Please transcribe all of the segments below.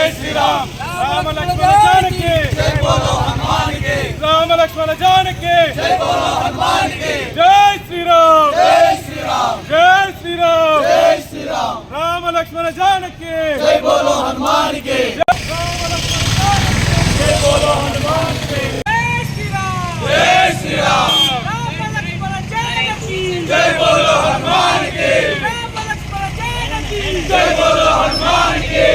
जय श्री राम राम लक्ष्मण जानकी जय बोलो हनुमान की राम लक्ष्मण जानकी जय बोलो हनुमान की जय श्री राम जय श्री राम जय श्री राम जय श्री राम राम लक्ष्मण जानकी जय बोलो हनुमान की जय बोलो हनुमान की जय श्री राम जय श्री राम राम लक्ष्मण जानकी जय बोलो हनुमान की राम लक्ष्मण जानकी जय बोलो हनुमान की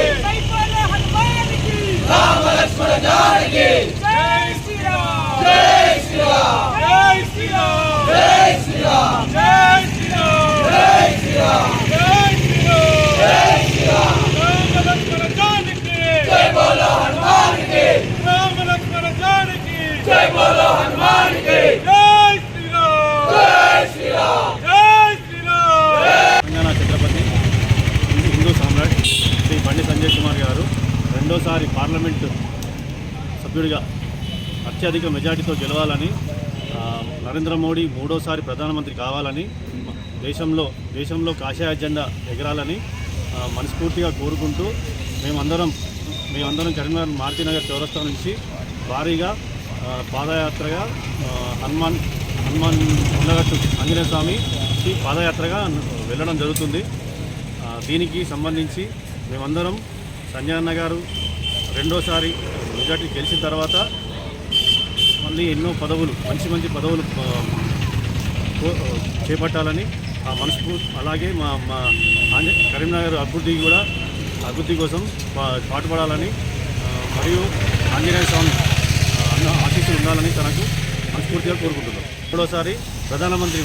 राम लक्ष्मण जानकी जय श्री राम जय श्री राम जय श्री राम जय श्री राम जय श्री राम जय श्री राम जय श्री राम जय श्री राम राम लक्ष्मण जानकी जय बोलो हनुमान की राम लक्ष्मण जानकी जय बोलो हनुमान की जय श्री राम जय श्री राम जय श्री राम తెలంగాణ ఛత్రపతి హిందూ సామ్రాట్ శ్రీ బండి సంజయ్ కుమార్ గారు రెండోసారి పార్లమెంటు సభ్యుడిగా అత్యధిక మెజార్టీతో గెలవాలని, నరేంద్ర మోడీ మూడోసారి ప్రధానమంత్రి కావాలని, దేశంలో కాషాయ జెండా ఎగరాలని మనస్ఫూర్తిగా కోరుకుంటూ మేమందరం కరీంనగర్ మారుతినగర్ చౌరస్తా నుంచి భారీగా పాదయాత్రగా హనుమాన్ కొండగట్టు ఆంజనేయ స్వామికి పాదయాత్రగా వెళ్ళడం జరుగుతుంది. దీనికి సంబంధించి మేమందరం సంజయ్ అన్న గారు రెండోసారి మెజార్టీ గెలిచిన తర్వాత మళ్ళీ ఎన్నో పదవులు మంచి పదవులు చేపట్టాలని ఆ మనస్ఫూర్తి, అలాగే మా కరీంనగర్ అభివృద్ధి కోసం పాటుపడాలని మరియు ఆంజనేయ స్వామి ఆశీస్సులు ఉండాలని తనకు మనస్ఫూర్తిగా కోరుకుంటున్నాం. మూడోసారి ప్రధానమంత్రి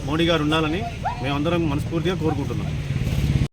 మోడీ గారు ఉండాలని మేమందరం మనస్ఫూర్తిగా కోరుకుంటున్నాం.